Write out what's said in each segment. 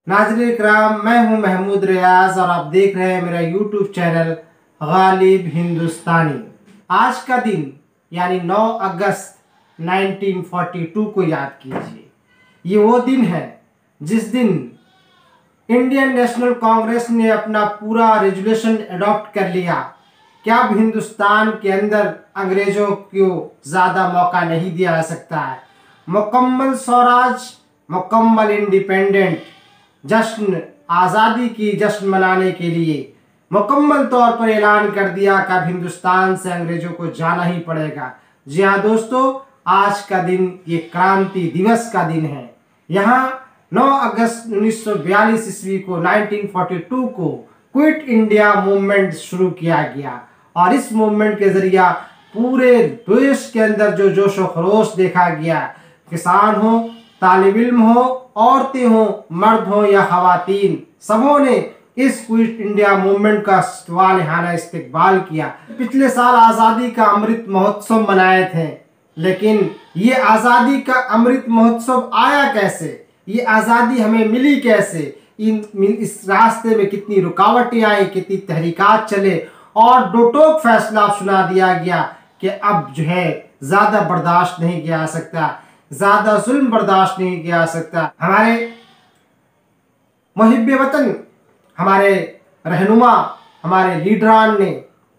नाज़रीन इकराम, मैं हूं महमूद रियाज और आप देख रहे हैं मेरा यूट्यूब चैनल गालिब हिंदुस्तानी। आज का दिन यानी 9 अगस्त 1942 को याद कीजिए। ये वो दिन है जिस दिन इंडियन नेशनल कांग्रेस ने अपना पूरा रेजोल्यूशन अडॉप्ट कर लिया कि अब हिंदुस्तान के अंदर अंग्रेजों को ज़्यादा मौका नहीं दिया जा सकता है। मुकम्मल स्वराज, मुकम्मल इंडिपेंडेंट जश्न, आज़ादी की जश्न मनाने के लिए मुकम्मल तौर पर ऐलान कर दिया कि अब हिंदुस्तान से अंग्रेजों को जाना ही पड़ेगा। जी हाँ दोस्तों, आज का दिन ये क्रांति दिवस का दिन है। यहाँ 9 अगस्त 1942 ईस्वी को 1942 को क्विट इंडिया मूवमेंट शुरू किया गया और इस मूवमेंट के जरिए पूरे देश के अंदर जो जोश व खरोश देखा गया, किसान हो, तालिब इल्म हो, औरतें हो, मर्द हो या खवातीन, सबों ने इस क्विट इंडिया मूवमेंट का वालिहाना इस्तकबाल किया। पिछले साल आज़ादी का अमृत महोत्सव मनाए थे, लेकिन ये आज़ादी का अमृत महोत्सव आया कैसे, ये आज़ादी हमें मिली कैसे, इस रास्ते में कितनी रुकावटें आई, कितनी तहरीकात चले और दो टोक फैसला सुना दिया गया कि अब जो है ज़्यादा बर्दाश्त नहीं किया जा सकता, ज़्यादा जुल्म बर्दाश्त नहीं किया जा सकता। हमारे मुहिब्बे वतन, हमारे रहनुमा, हमारे लीडरान ने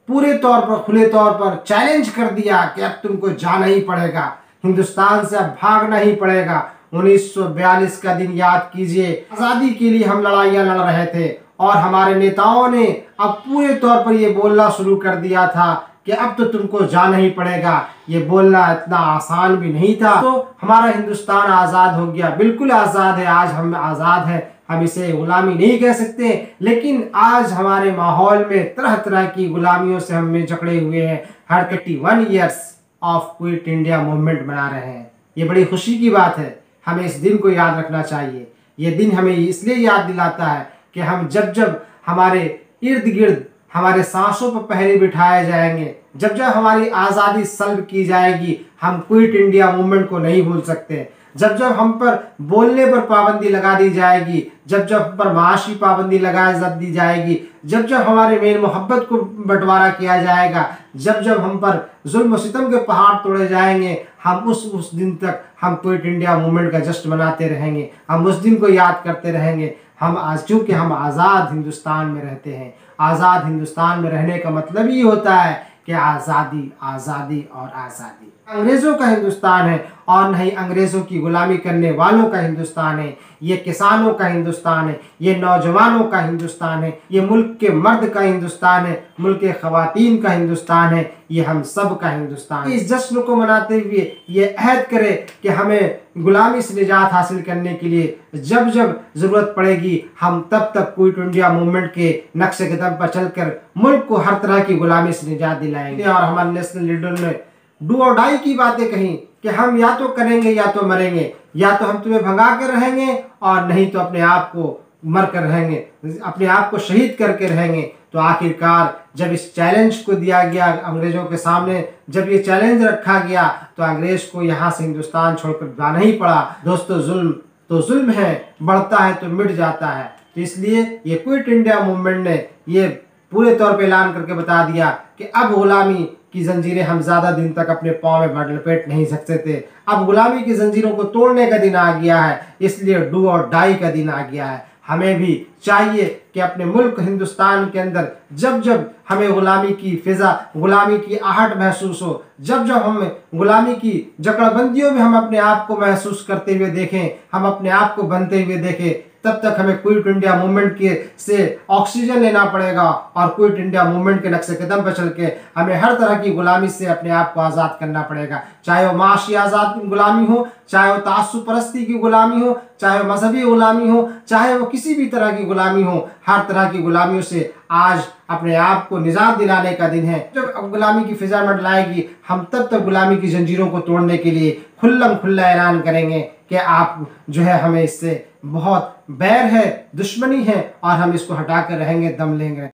पूरे तौर पर, खुले तौर पर चैलेंज कर दिया कि अब तुमको जाना ही पड़ेगा, हिंदुस्तान से अब भागना ही पड़ेगा। 1942 का दिन याद कीजिए। आज़ादी के लिए हम लड़ाइयाँ लड़ रहे थे और हमारे नेताओं ने अब पूरे तौर पर ये बोलना शुरू कर दिया था कि अब तो तुमको जाना ही पड़ेगा। ये बोलना इतना आसान भी नहीं था। तो हमारा हिंदुस्तान आज़ाद हो गया, बिल्कुल आज़ाद है, आज हम आज़ाद हैं, हम इसे गुलामी नहीं कह सकते, लेकिन आज हमारे माहौल में तरह तरह की गुलामियों से हम जकड़े हुए हैं। हर 31 years of quit India movement मना रहे हैं। ये बड़ी खुशी की बात है, हमें इस दिन को याद रखना चाहिए। ये दिन हमें इसलिए याद दिलाता है कि हम जब जब हमारे इर्द गिर्द हमारे सांसों पर पहरे बिठाए जाएंगे, जब जब हमारी आज़ादी सल्ब की जाएगी, हम क्विट इंडिया मूवमेंट को नहीं भूल सकते। जब जब हम पर बोलने पर पाबंदी लगा दी जाएगी, जब जब हम पर माशी पाबंदी लगा दी जाएगी, जब जब हमारे मेल मोहब्बत को बंटवारा किया जाएगा, जब जब हम पर जुल्म सितम के पहाड़ तोड़े जाएंगे, हम उस दिन तक हम क्विट इंडिया मूवमेंट का जश्न मनाते रहेंगे, हम उस दिन को याद करते रहेंगे। हम आज, चूँकि हम आज़ाद हिंदुस्तान में रहते हैं, आज़ाद हिंदुस्तान में रहने का मतलब ये होता है कि आज़ादी, आज़ादी और आज़ादी। अंग्रेज़ों का हिंदुस्तान है और नहीं अंग्रेज़ों की गुलामी करने वालों का हिंदुस्तान है। ये किसानों का हिंदुस्तान है, ये नौजवानों का हिंदुस्तान है, ये मुल्क के मर्द का हिंदुस्तान है, मुल्क के खवातीन का हिंदुस्तान है, ये हम सब का हिंदुस्तान है। इस जश्न को मनाते हुए ये अहद करें कि हमें गुलामी से निजात हासिल करने के लिए जब जब ज़रूरत पड़ेगी, हम तब तक क्विट इंडिया मूवमेंट के नक्शे कदम पर चलकर मुल्क को हर तरह की गुलामी से निजात दिलाएंगे। और हमारे नेशनल लीडर ने डू और डाई की बातें कही कि हम या तो करेंगे या तो मरेंगे, या तो हम तुम्हें भगा कर रहेंगे और नहीं तो अपने आप को मर कर रहेंगे, अपने आप को शहीद करके रहेंगे। तो आखिरकार जब इस चैलेंज को दिया गया अंग्रेज़ों के सामने, जब ये चैलेंज रखा गया, तो अंग्रेज़ को यहाँ से हिंदुस्तान छोड़कर जाना ही पड़ा। दोस्तों, जुल्म तो जुल्म है, बढ़ता है तो मिट जाता है। तो इसलिए ये क्विट इंडिया मूवमेंट ने ये पूरे तौर पे ऐलान करके बता दिया कि अब गुलामी की जंजीरें हम ज़्यादा दिन तक अपने पाँव में लपेट नहीं सकते थे। अब गुलामी की जंजीरों को तोड़ने का दिन आ गया है, इसलिए डू और डाई का दिन आ गया है। हमें भी चाहिए कि अपने मुल्क हिंदुस्तान के अंदर जब जब हमें गुलामी की फिज़ा, गुलामी की आहट महसूस हो, जब जब हम गुलामी की जकड़बंदियों में हम अपने आप को महसूस करते हुए देखें, हम अपने आप को बनते हुए देखें, तब तक हमें क्विट इंडिया मूवमेंट के से ऑक्सीजन लेना पड़ेगा और क्विट इंडिया मूवमेंट के नक्शे कदम पर चल के हमें हर तरह की गुलामी से अपने आप को आज़ाद करना पड़ेगा। चाहे वो माशी आज़ाद गुलामी हो, चाहे वो तासुब परस्ती की गुलामी हो, चाहे वो मजहबी गुलामी हो, चाहे वो किसी भी तरह की गुलामी हो, हर तरह की गुलामियों से आज अपने आप को निजात दिलाने का दिन है। जब गुलामी की फिजा मंडलाएगी, हम तब तक गुलामी की जंजीरों को तोड़ने के लिए खुल्लम खुल्ला ऐलान करेंगे कि आप जो है, हमें इससे बहुत बैर है, दुश्मनी है और हम इसको हटा कर रहेंगे, दम लेंगे।